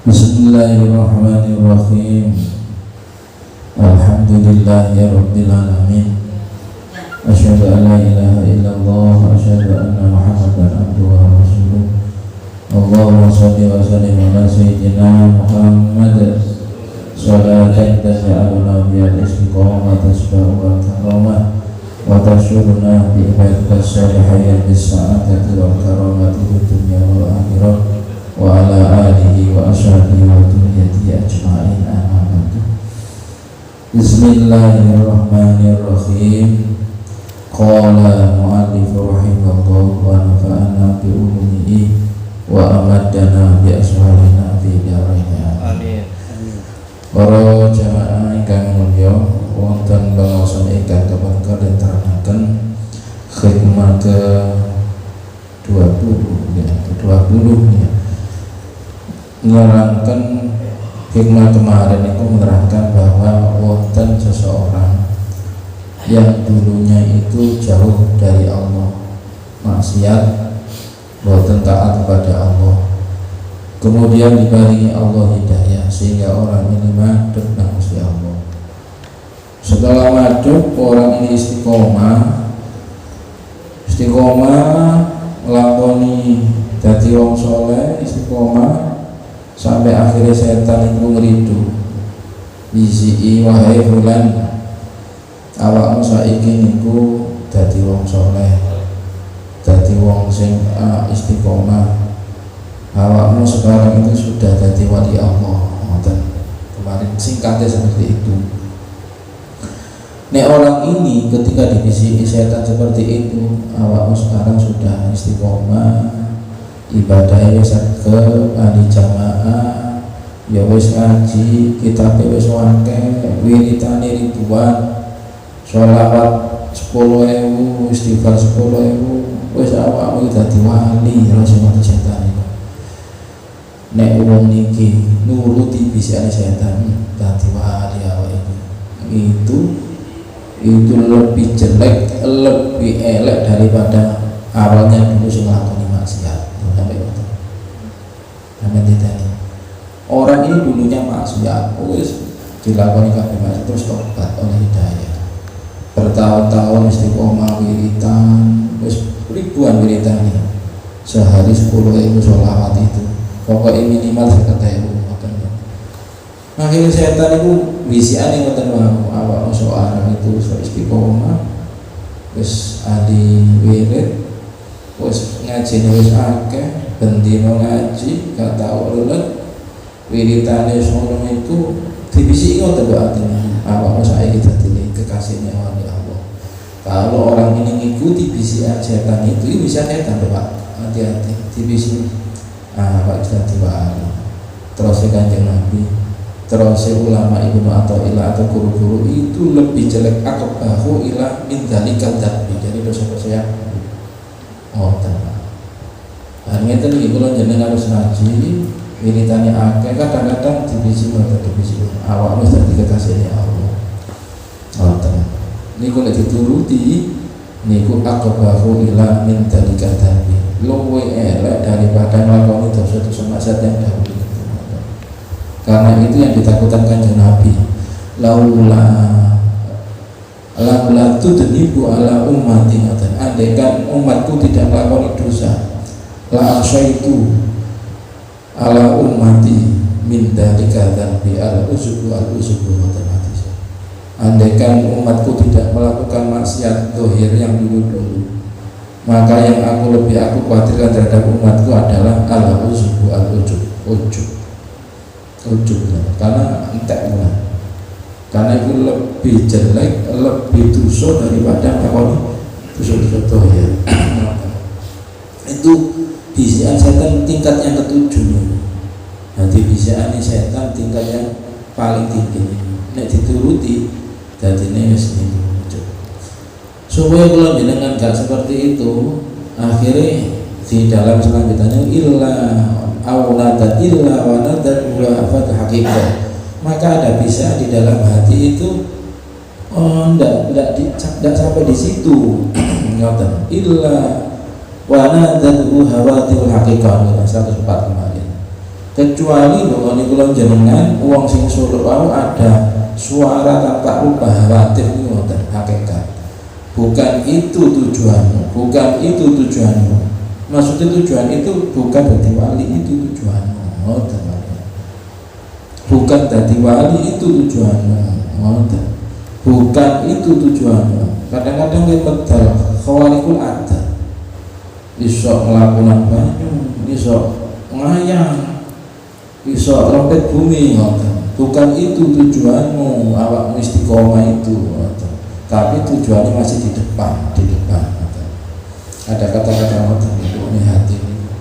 Bismillahirrahmanirrahim. Alhamdulillahirabbil alamin. Asyhadu an la ilaha illallah wa asyhadu anna Muhammadan abduhu wa rasuluh. Allahumma shalli wa sallim ala sayyidina Muhammad sholatan taj'aluna biha istiqamah tasba'u wa karamah wa tashuruna bi ibadika sholihin bis sa'adati wal karamati fid dunya wal akhirah wa ala alihi wa ashabihi wa dhurriyyatihi ajma'in. Amin. Bismillahirrahmanirrahim. Qala mu'allif rahimahullah wa nafa'ana bi ulumihi wa amaddana bi aswalina fi darain. Amin. Para jamaah ingkang mulya, wonten bangsa ingkang kepengker terangaken khidmat ke-20 ya. Menerangkan hikmah kemarin itu menerangkan bahwa wonten seseorang yang dulunya itu jauh dari Allah, maksiat, wonten taat kepada Allah, kemudian dibaringi Allah hidayah sehingga orang ini madhep nang Gusti Allah. Setelah madhep, orang ini istiqomah nglakoni dadi wong saleh, istiqomah sampai akhirnya setan itu ngeridu, bisi wahai fulan, awakmu saiki niku dadi wong saleh, dadi wong sing istiqomah, awakmu sekarang itu sudah dadi wali Allah. Kemarin singkatnya seperti itu. Nek orang ini ketika dibisiki setan seperti itu, awakmu sekarang sudah istiqomah, ibadah wis saged, ahli jamaah, ya wis ngaji, kitabe wis akeh, wiritane ribuan, sholawat 10.000, istighfar 10.000, wis awakmu dadi wali. Terus ngono setan iku. Nek wong niki nuruti bisikane setan, dadi wali awake itu lebih jelek, lebih elek daripada awalnya dulu sing nglakoni maksiat. Orang ini dulunya maksiat, dilakoni kabeh maksiat, terus tobat oleh hidayah. Bertahun-tahun istiqomah wiritan, ribuan wiritan, sehari 10.000 sholawat itu, pokoknya minimal 50.000. Akhirnya setan itu bisiane ngoten wae, awak soal itu istiqomah, wis ahli wirid, wis ngajine wis akeh, bendino ngaji, gak tau lelet, wiritane sono itu dibisiki ngoten kok atine, awakmu saiki dadi kekasihnya wali Allah. Kalau orang ini ngikuti bisikan setan itu bisa setan, Pak. Hati-hati dibisiki. Pak dadi wali. Terus Kanjeng Nabi, terus ulama Ibnu Athaillah atau guru-guru itu lebih jelek akbahu ila min dzalikal dzambi. Jadi dosa-dosa yang ngeten iki kula jenengan harus ngaji, wiritane akeh, kadang-kadang dibisi awak wis dadi kekasihane Allah. Niku nek dituruti niku akbahu ila min dzalikal dzambi. Luwe elek daripada nglakoni dosa-dosa maksiat yang dahulu. Karena itu yang ditakutkan Kanjeng Nabi. Laula tudnibu ala ummati, andaikan umatku tidak melakukan dosa, la asyaitu ala ummati min dzalika dzambi al-usubu otomatis. Andaikan umatku tidak melakukan maksiat zahir yang dulu, maka yang aku khawatirkan terhadap umatku adalah al-usubu ujub, karena entek mulai. Karena itu lebih jelek, lebih dosa daripada melakukan dosa-dosa zahir. Itu bisikan setan tingkat yang ketujuh. Nanti bisikan setan tingkat yang paling tinggi. Nek dituruti dadine wis niku. Supaya kalau jenengan gak seperti itu, akhirnya di dalam selanjutnya illa aulada illa wa nadar wa afat haqiqah. Maka ada bisa di dalam hati itu tidak sampai di situ. Ngoten illa wa nadar hawatil haqiqah 104 kemarin. kecuali bahwa niku jenengan uang sing suluk wau ada suara tanpa rubah khawatir niku ngoten hakikat. Bukan itu tujuanmu, bukan itu tujuanmu. Maksudnya tujuan itu bukan dadi wali, itu tujuanmu. Ngoten. Bukan dadi wali itu tujuanmu. Ngoten. Bukan itu tujuanmu. Kadang-kadang kita medal khawalikul ada. Iso ngelakukan banyu, iso ngayang, iso rompet bumi. Ngoten. Bukan itu tujuanmu, awak istiqomah itu. Ngoten. Tapi tujuannya masih di depan. Ada kata-kata ngoten niku ning hati niku.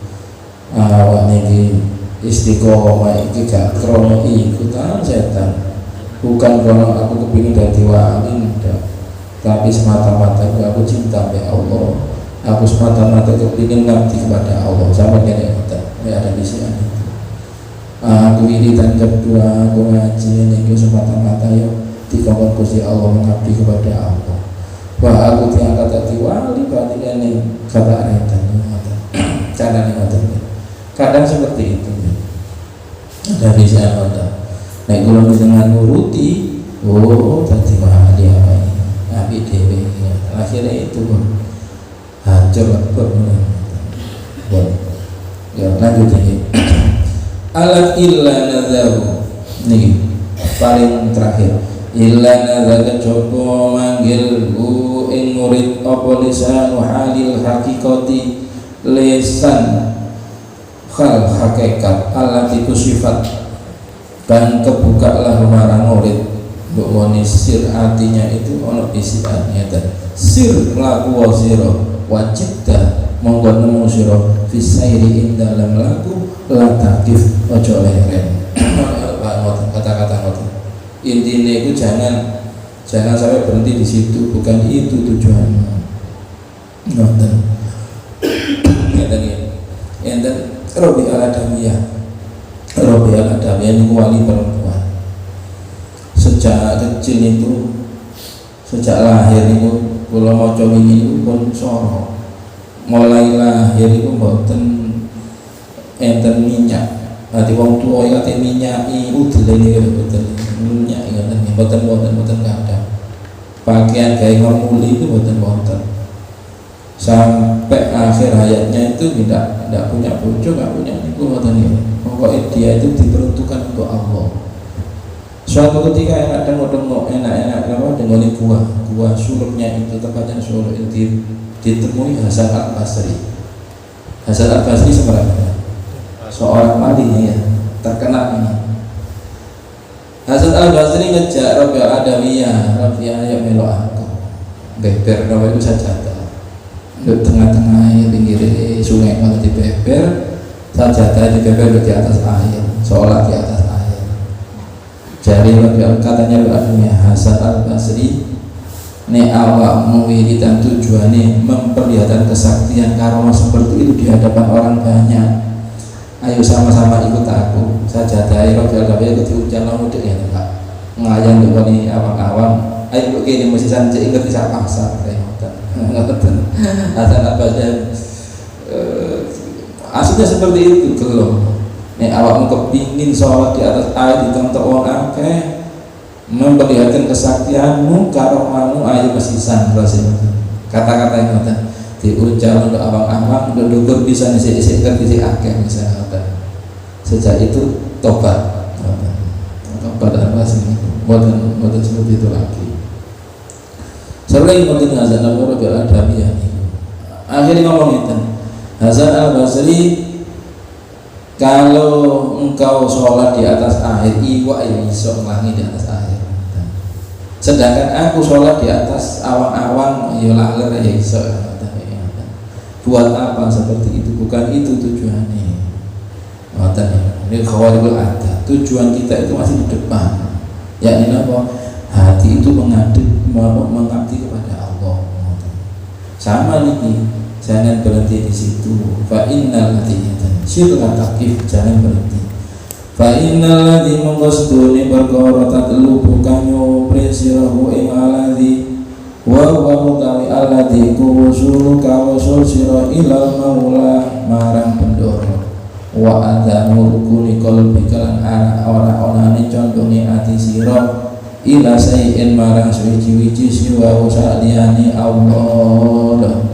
Awak niki istiqomah iki gak krono ikutan setan. Bukan krono aku kepingin dadi wali ndak. Tapi semata-mata aku cinta be Allah. Aku semata-mata kepingin ngabdi kepada Allah. Sama kene ngoten. Ada bisikan itu. Aku wiridan kedua, aku ngaji niku semata-mata yo dikongkon Gusti Allah mengabdi kepada Allah. Wah aku diangkat dadi wali berarti ini kata edan cara nih ngoten. Kadang seperti itu. Ada bisa ngoten. Nek kula dengan nuruti, oh dadi wali apa ini? Abi dhewe. Akhirnya itu hancur lebur. Ya lanjut iki. Alat illa nadzahu. Niki paling terakhir. Illa nadzaga coba manggil hu ing murid apa lisan halil hakikati lisan hal hakikat allati kusifat dan kebukalah marang murid mbok woni sir artinya itu ono isiannya dan sir laku wasiro wajib dah monggo nemu sira fisairi ing dalam laku latakif ojo leren. Kata-kata ngoten intinya itu jangan sampai berhenti di situ, bukan itu tujuanmu. Ngoten. Ngeten iki. Enten Robi al-Adawiyah. Robi al-Adawiyah niku wali perempuan. Sejak kecil itu, sejak lahir itu kula maca wingi niku pun soro. Mulai lahir itu mboten enten minyak. Ati wong tuwa iki ate minyaki udele niku mboten minyak ngoten mboten kadang. Pakaian gawe ngemuli itu mboten wonten. Sampai akhir hayatnya itu tidak punya bojo, enggak punya niku mboten niku. Pokoknya dia itu diperuntukkan untuk Allah. Suatu ketika yang ada ngomong enak-enak apa dengan buah suluknya itu tempatnya suluk itu ditemui Hasan al-Basri. Hasan al-Basri sebenarnya seorang wali ya terkenal ini. Hasan al-Basri ngejak Rabi al-Adawiyah, Rabi ayo melo aku beber Rabi itu saja di tengah-tengah pinggir sungai malah di beber saja di beber di atas air, sholat di atas air. Jadi Rabi katanya Rabi Hasan al-Basri ini awak wiridan tujuannya memperlihatkan kesaktian karomah seperti itu di hadapan orang banyak. Ayo sama-sama ikut aku. Sajadai Rabi al-Adawiyah itu diuncang mudik ya Pak. Ngayang di bawah awang-awang. Ayo begini mesti saja ingat bisa pasar. Hasan al-Basri aslinya seperti itu gelom. Nek awakmu kepingin sholat di atas air ditonton wong akeh, memperlihatkan kesaktianmu, karomahmu, ayo mesisan kata-kata yang ngoten. Diuncang untuk awang-awang, untuk dukur bisa nisik-nisik akeh misalnya. Sejak itu tobat apa sih? Buatan seperti itu lagi. Sering ngoten Hasan al-Adawiyah. Akhirnya ngomong itu Hasan al-Basri, kalau engkau sholat di atas air, iwa ya iso ngelangi di atas air. Sedangkan aku sholat di atas awang-awang, ya laler ya iso. Buat apa seperti itu? Bukan itu tujuannya. Ini khawatirul ada. Tujuan kita itu masih di depan. Yakni apa? Hati itu mengabdi kepada Allah. Sama nih, jangan berhenti di situ. Fa innal ladzi sirra taqif, jangan berhenti. Fa innal ladzi mengqastuni perkara tatlubu kanyo presirahu ing aladzi wa mutawi alladzi kusul kawasul sira ilal maula marang pendoro wa adamu rukuni qalbi kalan ora onane condone ati sira ila sayin marang suci-wici siwa usaliyane Allah.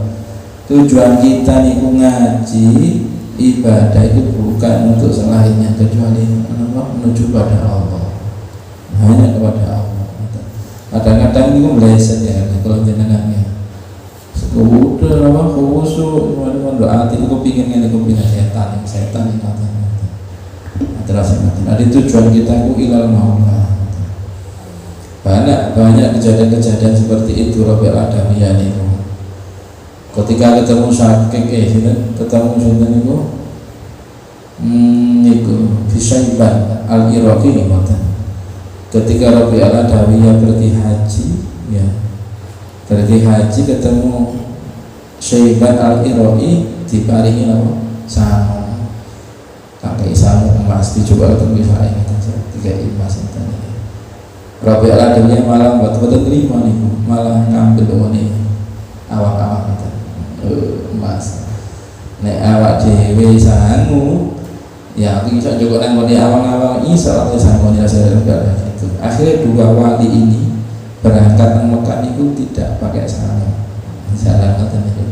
Tujuan kita niku ngaji ibadah itu bukan untuk selainnya kecuali menuju pada Allah, hanya kepada Allah. Kadang-kadang itu meleset ya kalau jenengannya udah apa khusyuk doa hati itu pingin setan ini katanya terus ada tujuan kita itu ilal maula. Banyak kejadian-kejadian seperti itu Rabi'ul Adawiyah itu ketika ketemu sakit ketemu sunten itu Syaiban al-Iraqi ketika Rabi'ul Adawiyah pergi haji ya ketemu Syaiban al-Iraqi diparingi apa? Sangu kakek sangu emas dicoba ketemu saya tiga emas itu Rabi'ul Adawiyah malah betul-betul terima nih malah ngambil ini awak-awak emas nek awak dhewe sangu ya aku bisa juga nang ngene awang-awang iso ora sangu nyasar gitu. Akhirnya dua wali ini berangkat ke Mekah itu tidak pakai sangu. Misalnya ngoten niku.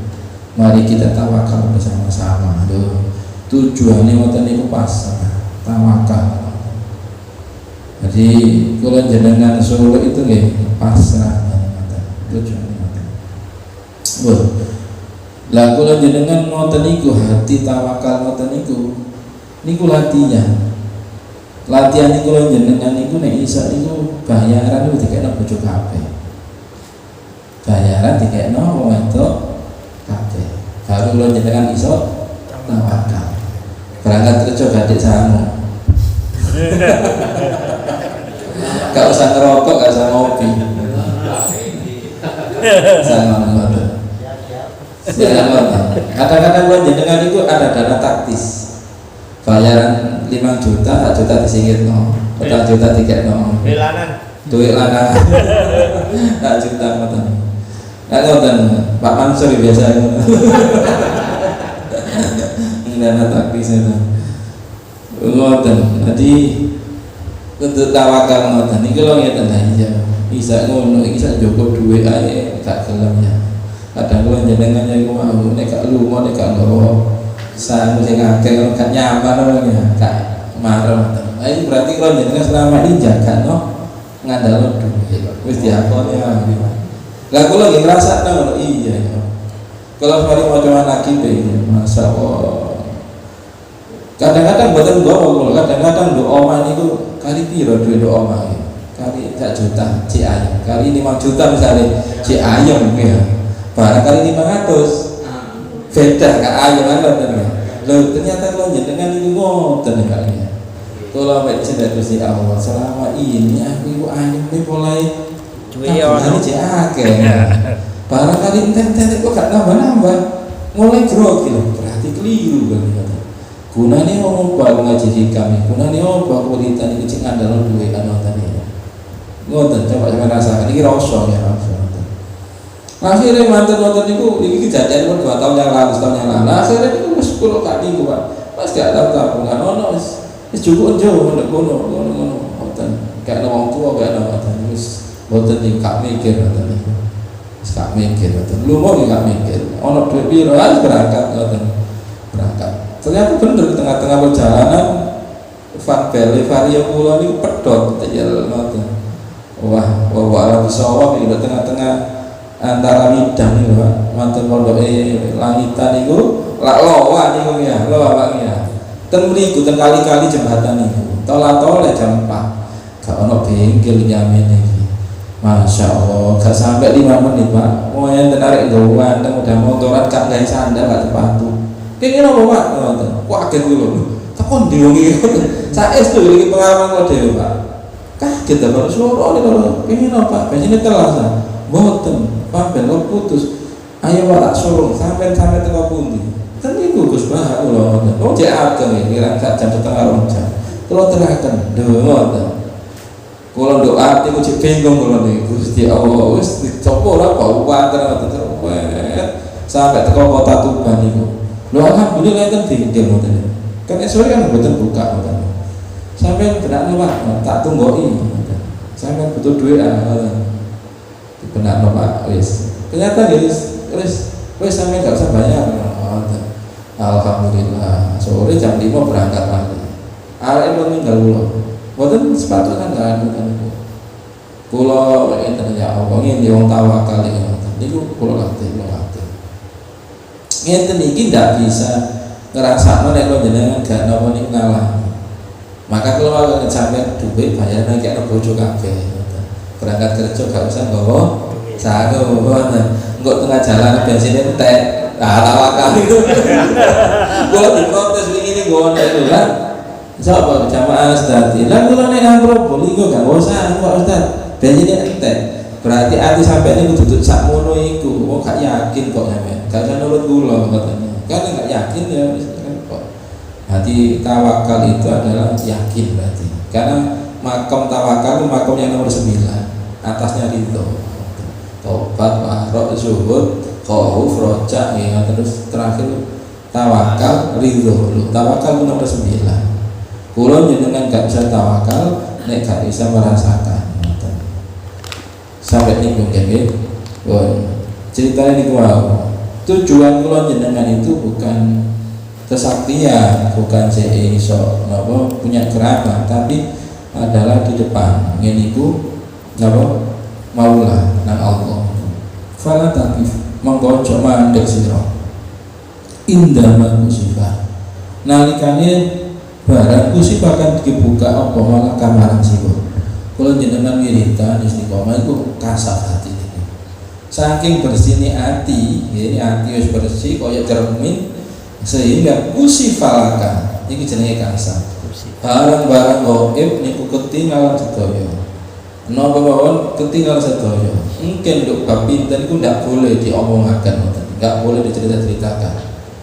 Mari kita tawakal bersama-sama. Tujuannya ngoten niku pasrah, tawakal. Jadi kula jenengan Solo itu nggih pasrah ngoten. Tujuannya ngoten. Lah kula jenengan ngoten niku hati tawakal ngoten niku latihan niku kula jenengan niku nek iso niku bayaran niku dikekno bojo kabeh. Bayaran dikekno wong wedok kabeh. Baru kula jenengan iso tawakal. Berangkat kerja gadik sangu. Gak usah ngerokok, gak usah ngopi. Sangu. Kadang-kadang lo jenengan itu ada dana taktis bayaran 5 juta, 1 juta disingkir no, 4 juta tiket no duit lanang 1 juta ngoten Pak Mansur biasa dana taktis itu ngoten. Jadi untuk tawakal ngoten niki lho ngeten aja bisa ngono bisa cukup duit ae gak gelem ya. Kadang kula jenengan iku mau nek gak lunga nek gak nggawa sang sing akeh kalau gak nyaman orangnya gak marah. Ayo berarti kula jenengan selama ini jaga no ngandalo duit wis diakoni wae. Lah kula nggih ngrasakno ngono iya ya. Kalau mari maca lagi be masyaallah. Kadang-kadang mboten nggawa kula, kadang-kadang nduk omah niku kali piro duit nduk omah iki? Kali 1 juta cik ayam, kali 5 juta misalnya cik ayam ya. Barangkali 500 beda kak ayam kan loh ternyata lo jenengan itu ngoten kali ya. Kalau mek jeneng Gusti Allah selama ini aku iku ayam iki mulai ini cek akeh. Barangkali enten kok gak nambah-nambah mulai grogi lho berarti keliru kan kata. Gunane ngobah ngaji hikam, gunane ngobah kulitan iki cek ngandalo duwe anotan ya. Ngoten coba sampeyan rasakan iki rasa ya rasa. Akhirnya mantan itu ini kejadian pun 2 tahun yang lalu, setahun yang lalu. Akhirnya itu wis 10 kali itu Pak. Pas gak tahu tabungan ono wis cukup jauh nek ngono ngoten. Kayak wong tua kayak ngoten wis mboten iki gak mikir ngoten niku. Wis gak mikir ngoten. Lumo iki gak mikir. Ono duit piro wis berangkat ngoten. Berangkat. Ternyata bener di tengah-tengah perjalanan vario kula niku pedhot teyel ngoten. Wah, ala bisawab iki tengah-tengah antara midang nih Pak, mantan pondok langitan itu lak loa nih ya, loa Pak ya. Temriku kali-kali jembatan itu, tolak-tolak jam 4, gak ono bengkel nyamin lagi. Masya Allah, gak sampai 5 menit Pak, mau yang tenarik gawang, udah motoran gak gawe sandal gak sepatu. Kayak gini Pak, kaget dulu. Takon diungi, saya itu lagi pengalaman kau dewa Pak. Kaget kalau suara ini kalau kayak gini Pak, bensinnya terasa. Boten, papen lo putus. Ayo Pak tak suruh sampai tengah pundi. Kan iku Gus Bah kula ngoten. Oh cek ageng iki kira sak jam setengah 2 jam. Kula teraken ngoten. Kula doa ati ku cek bingung kula niki Gusti Allah wis dicoba ora kok kuwatir ngoten sampai teko kota Tuban niku. Lho alhamdulillah kan dingin ngoten. Kan esuk kan mboten buka ngoten. Sampeyan benakno Pak, tak tunggoki. Sampeyan butuh duit benakno Pak, wis. Ternyata wis sampeyan gak usah bayar. Alhamdulillah. Sore jam 5 berangkat lagi. Arek meninggal kula. Mboten sepatutnya kan kula enten ya Allah ngene wong tawakal iki ngoten. Niku kula latih. Ngeten iki ndak bisa ngrasakno nek jenengan gak napa niku ngalah. Maka kalau sampai duit bayar nang kene bojo kabeh. Berangkat kerja gak usah nggawa sago engko tengah jalan bensin entek. Tawakal itu. Kula diprotes wingi nggon itu kan. Sapa jamaah Ustaz. Lah kula nek nang Probolinggo gak usah kok Ustaz. Bensinnya entek. Berarti ati sampai ini kudu sakmono iku. Wong gak yakin kok sampean. Gak usah nurut kula katanya. Kan gak yakin ya wis kok. Berarti tawakal itu adalah yakin berarti. Karena makom tawakal itu makom yang nomor 9. Atasnya ridho. Tobat, warok, zuhud, khauf, roja, ya terus terakhir tawakal, ridho. Tawakal itu nomor 9. Kulo jenengan gak bisa tawakal, nek gak bisa merasakan. Sampai ini mungkin ceritanya ini tujuan kulo jenengan itu bukan kesaktian, bukan iso napa punya kerabat, tapi adalah di depan ngeniku napa maulah nang Allah. Fala taqif monggo aja mandek sira. Indah musibah. Nalikane barang musibah kan dibuka apa malah kamaran sira. Kalau jenengan wiridan istiqomah itu kasar hati ini. Saking bersihnya hati, ya hati wis bersih kaya cermin sehingga kusifalaka ini jenenge kasar. Barang-barang gaib niku ketinggalan sedaya. Napa mawon ketinggalan sedaya. Mungkin untuk bab pinten iku ndak boleh diomongaken ngoten. Ndak boleh dicerita-ceritakan.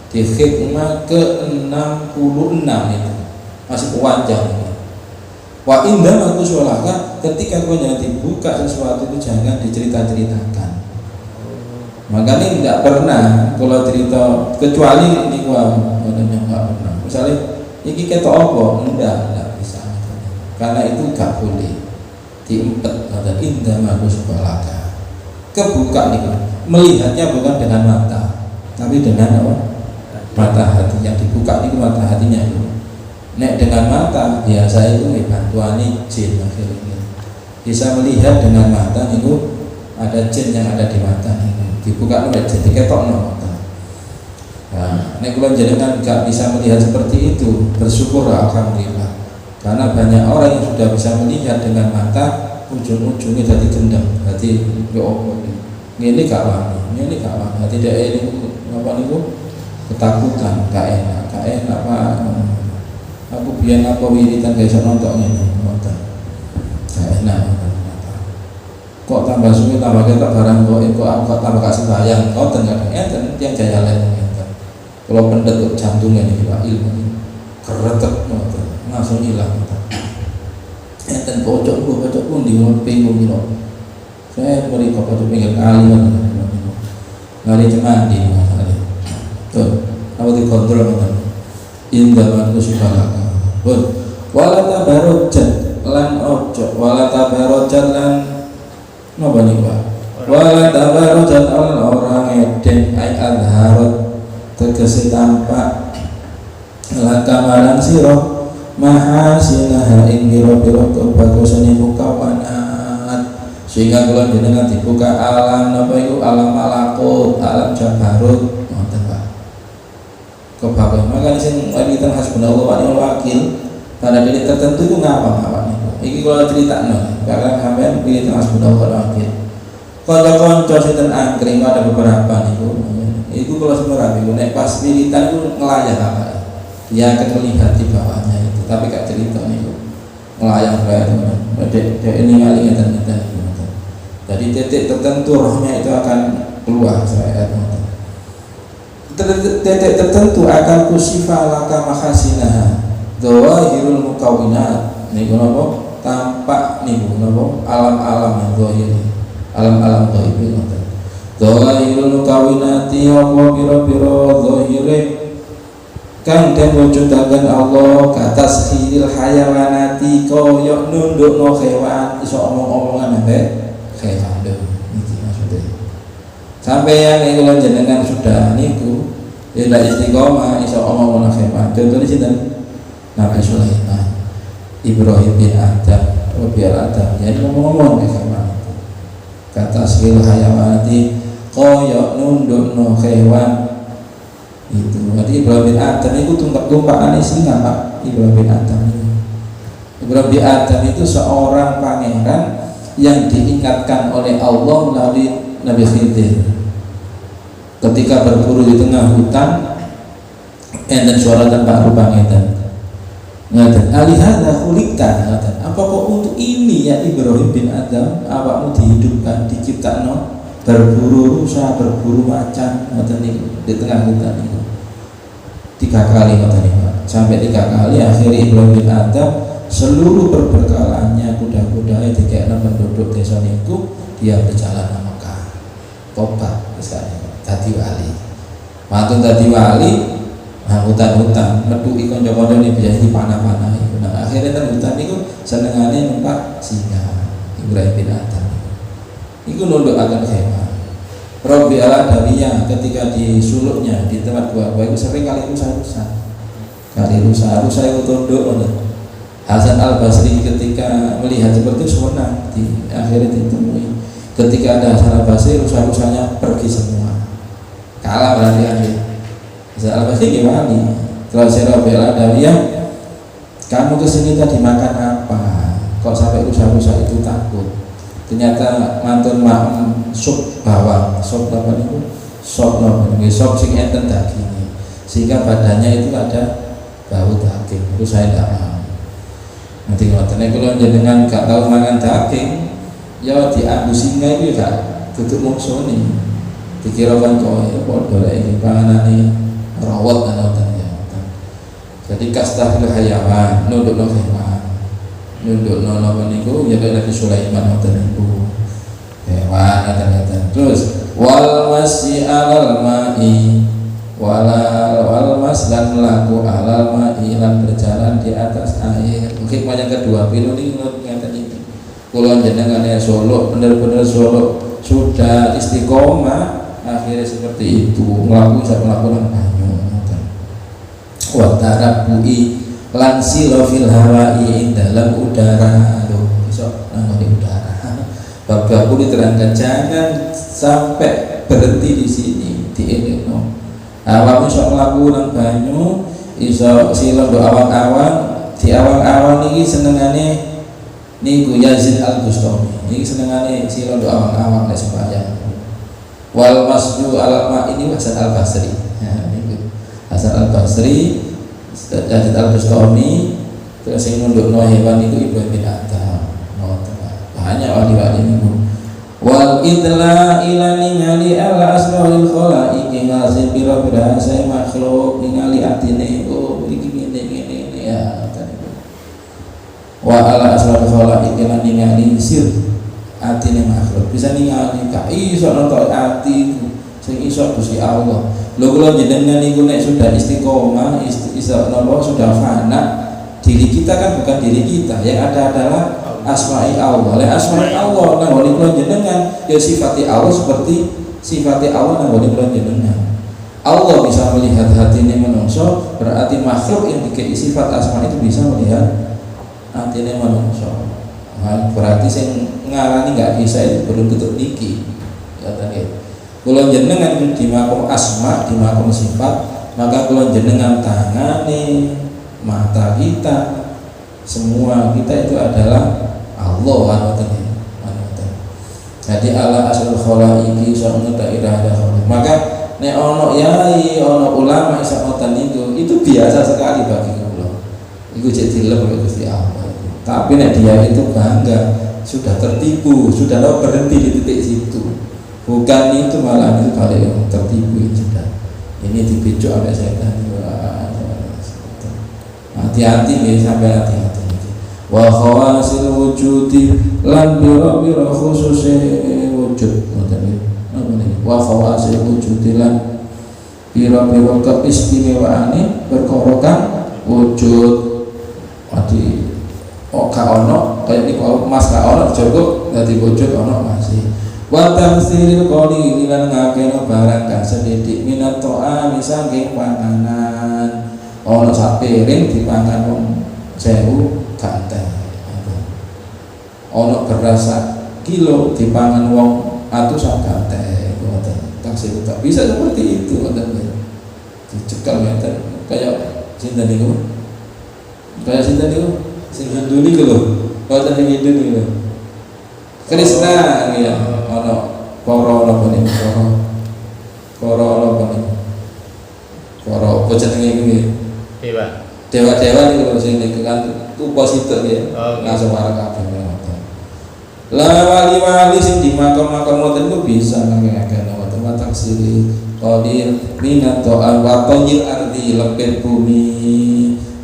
Di hikmah ke-66 itu masih panjang. Wa indah aku sholaka ketika kau jangan dibuka sesuatu itu jangan dicerita-ceritakan. Makanya tidak pernah kalau cerita kecuali ini gua nggak pernah. Misalnya ini kita apa? Enggak bisa. Karena itu gak boleh diempet. Ada indah aku sholaka. Kebuka nih, melihatnya bukan dengan mata, tapi dengan apa? Mata hati yang dibuka itu mata hatinya itu. Nek dengan mata biasa itu bantuan jin akhirnya bisa melihat dengan mata itu ada jin yang ada di mata itu dibuka oleh jin diketok no. Nah, nek kula jenengan gak bisa melihat seperti itu bersyukur alhamdulillah karena banyak orang yang sudah bisa melihat dengan mata ujung-ujungnya jadi gendam jadi yo ini gak wani jadi dia ini apa niku ketakutan gak enak Pak. Aku biar apa wiridan gak iso nonton ngene nonton. Gak enak. Kok tambah suwi tambah ketok barang kok tambah gak sembayang. Ngoten kadang enten tiyang jaya lain ngeten. Kalau pendet kok jantungnya niki Pak ilmu ini. Keretek ngoten. Langsung ilang ngoten. Enten pojok pundi bingung kira. Saya mriko pojok pinggir kali ngoten. Ngari cemandi ngoten. Tuh, apa dikontrol ngoten. Indah aku sifalaka. Wala tabarujat lan ojo wala tabarujat lan napa niku Pak? Wala tabarujat orang eden ai adharut tegese tampak laka marang sira mahasinaha ing pira-pira kebagusane mukawanat sehingga kula jenengan dibuka alam napa iku alam malakut alam jabarut ngoten Pak. Kebahagiaan makanya sing wanita hasbunallah wa ni'mal wakil pada diri tertentu itu ngapa ini kalau cerita karena sampai pilih hasbunallah wa ni'mal wakil konco sinten angkring ada beberapa itu kalau semua itu naik pas militan itu ngelayang apa dia akan melihat di bawahnya itu tapi gak cerita ngelayang kayak dia ini ngalingnya dan jadi titik tertentu rohnya itu akan keluar saya titik tertentu akan kusifa laka makhasinah dhawahirul mukawinat niku napa tampak niku napa alam-alam yang dhahir alam-alam dhaib ngoten dhawahirul mukawinati apa pira-pira dhahire kang den wujudaken Allah katas khilil hayawanati koyok nundukno hewan iso omong-omongan ambek hewan lho iki maksudnya sampeyan iki kula jenengan sudah niku ya istiqomah iso omong-omongan hewan contohnya sinten Nabi Sulaiman Ibrahim bin Adam Nabi Adam jadi ngomong-ngomong ke hewan katas khilil hayawanati koyok nundukno hewan itu. Jadi Ibrahim bin Adam itu tumpaan singa Pak. Ibrahim bin Adam itu. Ibrahim bin Adam itu seorang pangeran yang diingatkan oleh Allah melalui Nabi Khidir. Ketika berburu di tengah hutan, enten suara tanpa rubang enten. Ngaten, alihada khuliqta ngaten. Apa kok untuk ini ya Ibrahim bin Adam awakmu dihidupkan, diciptakno berburu rusa, berburu macan ngoten niku di tengah hutan niku. 3 kali ngoten niku. Sampai 3 kali akhirnya Ibrahim bin Adam seluruh perbekalannya kuda-kudanya dikekno penduduk desa niku dia berjalan ke Mekah. Tobat sekali dadi wali. Mantun dadi wali nah hutan-hutan metuki kanca-kanca ini biasa dipanah-panah iku. Nah akhirnya ten hutan niku senengane numpak singa Ibrahim bin Adam. Iku nunduk akan hewan. Rabbi al-Adawiyah ketika disuluknya di tempat gua itu sering kali rusa itu tunduk. Hasan al-Basri ketika melihat seperti itu senang di akhirnya ditemui. Ketika ada Hasan al-Basri rusa-rusanya pergi semua. Kalah berarti akhir. Hasan al-Basri gimana nih? Terus Rabbi al-Adawiyah, kamu kesini tadi makan apa? Kok sampai rusa-rusa itu takut? Ternyata mantun sup bawang, sup apa itu? Sup sing enten dagingnya, sehingga badannya itu ada bau daging. Itu saya tidak mau. Nanti ngoten kalau jenengan gak tahu makan daging, ya diambu singa itu gak tutup musuh nih. Dikira kan kok ya podo ini panganane rawat dan ngoten ya. Jadi kastahil hayawan, nunduk hewan. Nunduk nono niku ya Nabi Sulaiman ngoten niku hewan kata-kata. Terus wal masyi alal ma'i wal mas dan melaku alal ma'i lan berjalan di atas air. Mungkin yang kedua pilu ini ngeten iki. Kula jenengan ya Solo bener-bener Solo sudah istiqomah akhirnya seperti itu melaku nang banyu ngoten. Wa tarabui lan silo fil hawai dalam udara. Aduh besok nang udara. Bapak diterangkan jangan sampai berhenti di sini di Indonesia. Awakmu sok mlaku nang banyu iso silo do awang-awang di awang-awang niki senengane niku Yazid Al-Bustami. Niki senengane silo do awang-awang nek sembahyang. Wal masju al-ma ini Hasan Al-Basri. Niku Hasan Al-Basri Yazid Al-Bustami terus yang nundukno hewan itu Ibrahim bin Adam. Banyak wali-wali niku. Wal idla ila ningali ala asmaul khalaiqi ngasih pira-pira saya makhluk ningali atine oh iki ngene ya tadi. Wa ala asmaul khalaiqi lan ningali sir atine makhluk bisa ningali ka iso nonton ati sing iso Gusti Allah. Lho kula jenengan niku nek sudah istiqomah iso napa sudah fana diri kita kan bukan diri kita yang ada adalah asma'i Allah. Oleh asma'i Allah nang wali kula jenengan ya sifati Allah seperti sifati Allah nang wali kula jenengan. Allah bisa melihat hatine manungsa, berarti makhluk yang dikei sifat asma itu bisa melihat hatine manungsa. Berarti sing ngarani enggak bisa itu belum tutup niki. Ya tadi. Kula jenengan di makom asma, di makom sifat, maka kula jenengan tangane, mata kita, semua kita itu adalah Allah jadi Allah asal khalaiqi soalnya daerah ada. Maka nek ono yai ono ulama isa ngoten itu biasa sekali bagi kula. Iku jadi dilem Gusti Allah. Tapi nek dia itu bangga sudah tertipu, sudah lo berhenti di titik situ. Bukan itu malah itu balik tertipu sudah. Ini dipicu oleh setan. Hati-hati ya sampai hati-hati. Wa khawasil wujudi lan biro-biro khususnya wujud. Wa khawasil wujudi lan pira-pira keistimewaane perkara kang wujud ati gak ono kaya niku emas gak ono cukup dadi wujud ono masih wa tamsilil qalil lan ngakeno barang kang sedidik minat ta'am saking panganan ono sak piring dipangan wong 1000 gak entek ono beras kilo dipangan wong atusan gak entek ngoten taksir tak bisa seperti itu ngoten dicekal ngoten kaya sinten niku sing Hindu niku lho ngoten sing Hindu niku lho Krishna ya ono para napa niku para jenenge iki dewa niku sing niku kan tupa sitok ya langsung marang kabeh ngoten la wali sing di makam-makam ngoten ku bisa ngakeh ngoten watak siri qadir minat ta'al wa tayil ardi lepet bumi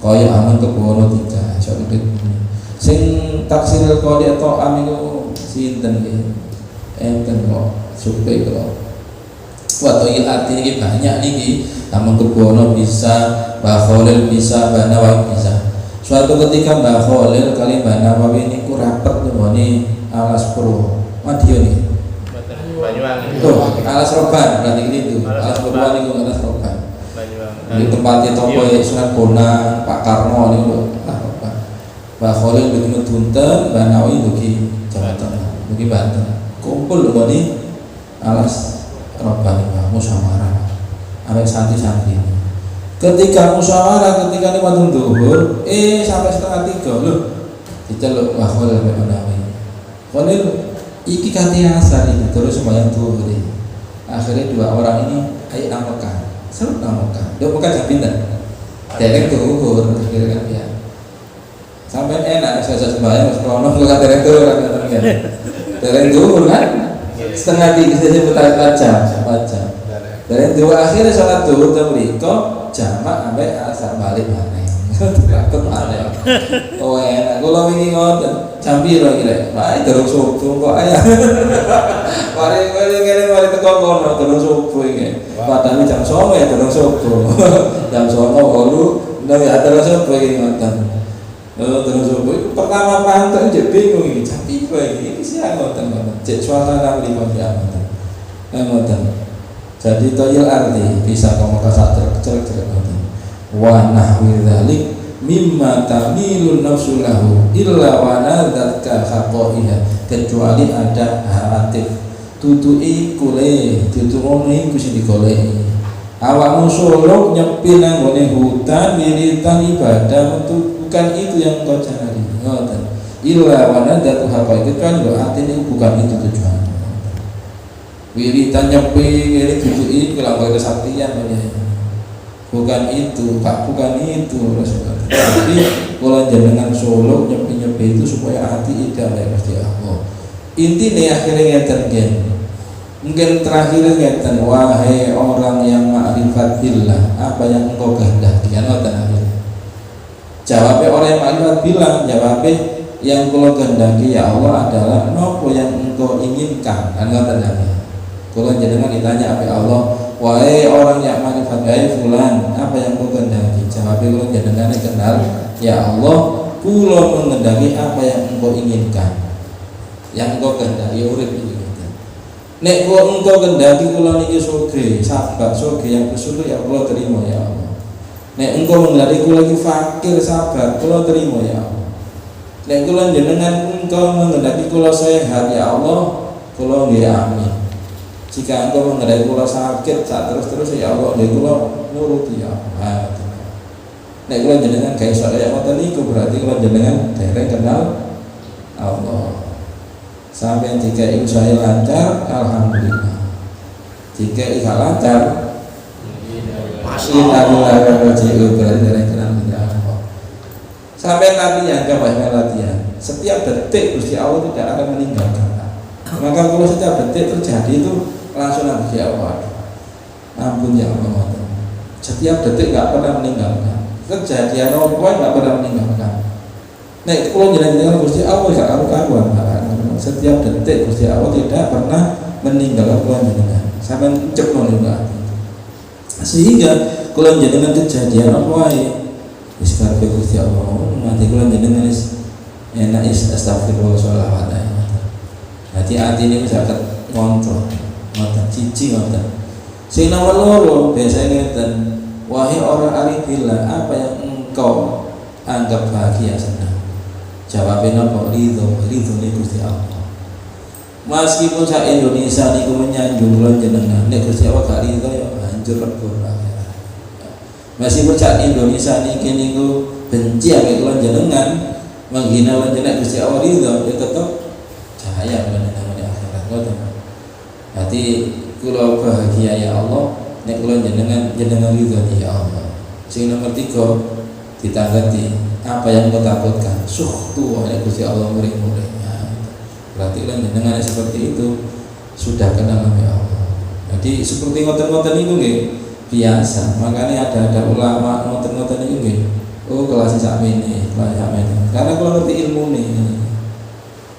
kaya aman kebono tiga iso lepet bumi sing taksir qadir ta'am iku sinten iki enten kok supaya kok wa tayil ardi iki banyak niki aman kebono bisa Mbah Khalil bisa Mbah Nawawi bisa suatu ketika Mbah Khalil kali Mbah Nawawi niku rapet nggone alas Purwo Madiun iki Banyuwangi. Alas Roban berarti itu. Alas Purwo niku alas Roban. Banyuwangi. Di tempatnya tokoh Sunan Bonang, Pak Karno niku lah Roban. Mbah Khalil dugi Medunten, Mbah Nawawi dugi Jawa Tengah, dugi Banten. Kumpul nggone alas Roban musyawarah. Ambek santri-santri. Ketika musyawarah ketika ini waktu zuhur, sampai 2:30 lho. Diceluk Mbah Khalil Mbah Nawawi. Khalil iki kati asar ini terus sembahyang zuhur ini. Akhirnya dua orang ini ayo nang Mekah. Seru nang Mekah. Dia Mekah jam pinten? Derek zuhur akhirnya kan ya. Sampai enak saya sembahyang wis krono kok derek zuhur kan ngoten. Derek zuhur kan setengah 3 saya putar jam. Derek dua akhirnya salat zuhur teng mriko jamak ambek asar balik maneh. Takut maneh. Oh enak kula wingi ngoten. Jam piro iki rek? Wae durung subuh kok aya. Mari ngene teko kono durung subuh iki. Padahal jam 09.00 ya durung subuh. Jam 09.00 nek ada subuh iki ngoten. Durung subuh iku pertama panteng jek bingung iki jam piro iki siang ngoten. Cek suasana mriko ya ngoten. Ngoten. Jadi toyil arti bisa kamu kasak cerek ngoten. Wa nahwi dzalik mimma tamilun nafsu lahu illa wa nadatka haqaiha kecuali ada haratif tutuki kule tutu ngono iku sing digoleki awakmu solo nyepi nang ngene hutan wiritan ibadah bukan itu yang kau cari ngoten illa wa nadatu haqaiha kecuali lho atine bukan itu tujuan wiritan nyepi ngene tutuki kula kesaktian bukan itu Pak, bukan itu Rasulullah. Tapi kalau jenengan solo nyepi itu supaya hati ida oleh Gusti Allah. Intinya akhirnya ngeten gen. Mungkin terakhir ngeten wahai orang yang ma'rifat billah, apa yang engkau kehendaki? Ngoten akhirnya. Jawabnya orang yang ma'rifat billah, jawabnya yang kula kehendaki ya Allah adalah nopo yang engkau inginkan. Ngoten akhirnya. Kalau jenengan ditanya apa Allah, wahai orang yang ma'rifat fulan, apa yang kau kehendaki? Jawabnya kalau jenengan kenal, ya Allah, kula mengendaki apa yang engkau inginkan. Yang engkau kehendaki urip iki. Nek kula engkau kehendaki kula niki sugih, sabar sugih yang bersyukur ya Allah terima ya Allah. Nek engkau mengendaki kula iki fakir sabar, kula terima ya Allah. Nek kula jenengan engkau mengendaki kula sehat ya Allah, kula nggih amin. Jika engkau mengendaki kula sakit saat terus ya Allah, nek kula nuruti ya Allah. Nek kula jenengan gawe saya ngoten niku berarti kula jenengan dereng kenal Allah. Sampai jika usaha lancar, alhamdulillah. Jika tidak lancar, innalillahi berarti dereng kenal Allah. Sampai latihan, coba latihan. Setiap detik Gusti Allah tidak akan meninggalkan. Maka kalau setiap detik terjadi itu langsung Gusti Allah. Ampun ya Allah. Setiap detik nggak pernah meninggalkan. Kejadian apa nggak pernah meninggalkan. Nek kalau jalan-jalan Gusti Allah gak karu-karuan. Setiap detik Gusti Allah tidak pernah meninggalkan kula jenengan. Sampeyan cek nang Sehingga kula jenengan kejadian apa wae wis karepe Gusti Allah, nanti kula jenengan wis enak astagfirullah sholawat ae. Hati ini saged ngontrol, ngoten cici ngoten. Sing nomor loro biasanya ngeten, wahai orang arifillah, apa yang engkau anggap bahagia senang? Jawabnya apa? Ridho ni Gusti Allah. Meskipun sak Indonesia niku menyanjung kula jenengan, nek Gusti Allah gak ridho ya hancur lebur akhirat. Meskipun sak Indonesia niki niku benci ambek kula jenengan, menghina kula jenengan, Gusti Allah ridho ya tetep cahaya kula jenengan di akhirat. Ngoten. Hati kula bahagia ya Allah, nek kula jenengan ridho ya Allah. Sing nomor 3 ditanggati apa yang kau takutkan, suhtu oleh Gusti Allah murid-muridnya. Berarti kan dengan seperti itu sudah kenal ya Allah. Jadi seperti ngoten-ngoten itu nggih biasa. Makanya ada ulama ngoten-ngoten itu nggih. Oh kelas sakmene, kelas sakmene. Karena kalau ngerti ilmu nih.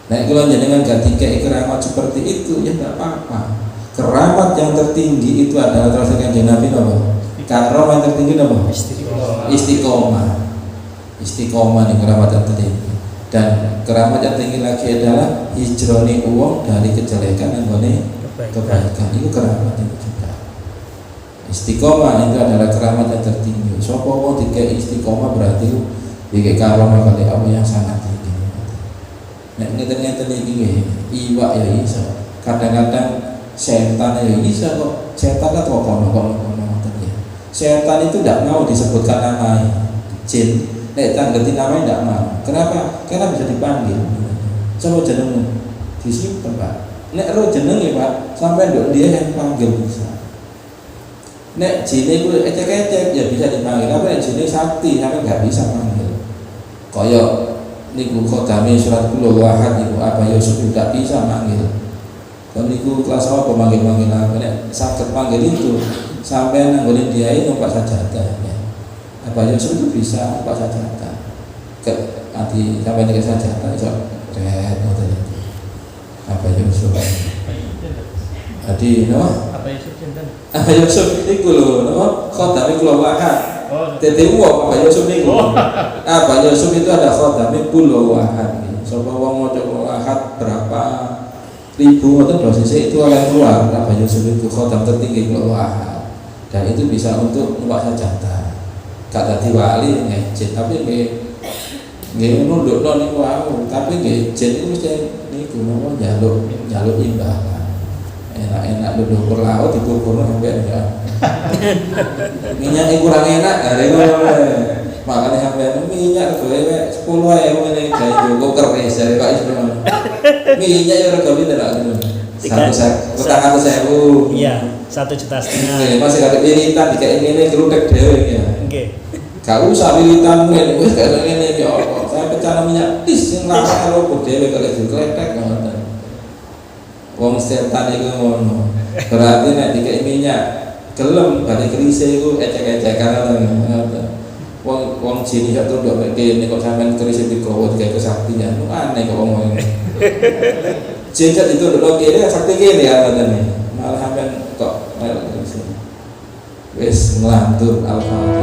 Nek kula jenengan gak dikei keramat seperti itu ya enggak apa-apa. Keramat yang tertinggi itu adalah terus Kanjeng Nabi napa? Keramat yang tertinggi napa? Istiqomah. Istiqomah nih keramat yang tertinggi. Dan keramat yang tinggi lagi adalah hijroni uang dari kejelekan dan kebaikan. Itu keramat itu juga. Istiqomah itu adalah keramat yang tertinggi. Sopo mau tiga istiqomah berarti tiga karomah kali Allah yang sangat tinggi. Nek ngeten-ngeten iki iwak ya iso. Kadang-kadang setan ya iso kok. Setan atau kono-kono ngoten ya. Setan itu tidak mau disebutkan namanya. Jin nek tanggetin namanya tidak mau. Kenapa? Karena bisa dipanggil. Coba jenengmu disimpan Pak. Nek roh jenenge Pak, sampai nduk dia yang panggil bisa. Nek jine ku ecek-ecek ya bisa dipanggil. Tapi nek jine sakti sampai nggak bisa panggil. Kaya niku khodame surat Qul Wahad niku apa Yusuf tidak bisa manggil. Kalau niku kelas apa panggil-panggil apa nek saged panggil itu sampai nanggone dia itu numpak sajadah. Apa Yusuf itu bisa numpak sajadah. Ke ati sampai nek sajadah iso red ngoten iki. Apa Yusuf. Jadi no? Apa Yusuf sinten? Apa Yusuf niku lho, no? Khodame Qul Wahad. Tete wong Pak Yusuf niku. Pak Yusuf itu ada khodame Qul Wahad. Sapa wong maca Qul Wahad berapa ribu atau dosisnya itu akan keluar. Pak Yusuf itu khodam tertinggi Qul Wahad. Dan itu bisa untuk numpak sajadah. Gak dadi wali ngejit tapi nggih nundukno niku aku. Tapi nggih jin itu mesti niku napa njaluk imbalan. Enak-enak duduk berlaut di kubur sampai enggak. Minyaknya kurang enak, hari makanya sampai minyak gue 10.000 ini kayak juga keres dari Pak Ismail. Minyak ya regalo tidak gitu. 1.000, 100.000. Iya, 1,5 juta. Masih ada pilihan kayak ini kerudek dewe ya. Oke. Gak usah pilihan gue, wes kayak ini ya Allah. Saya pecah minyak tis yang lama kalau dewe kalau dikletek ngoten. Wong setan itu ngono. Berarti nek dikek minyak gelem bari kerise iku ecek-ecekan ngoten. Wong jin iso tunduk mek kene kok sampean kerise digawa digawe kesaktian. Aneh kok wong ngene. Jin sak ditunduk kene sakti kene ya ngoten. Malah sampean kok melok kerise. Wis nglantur Al-Fatihah.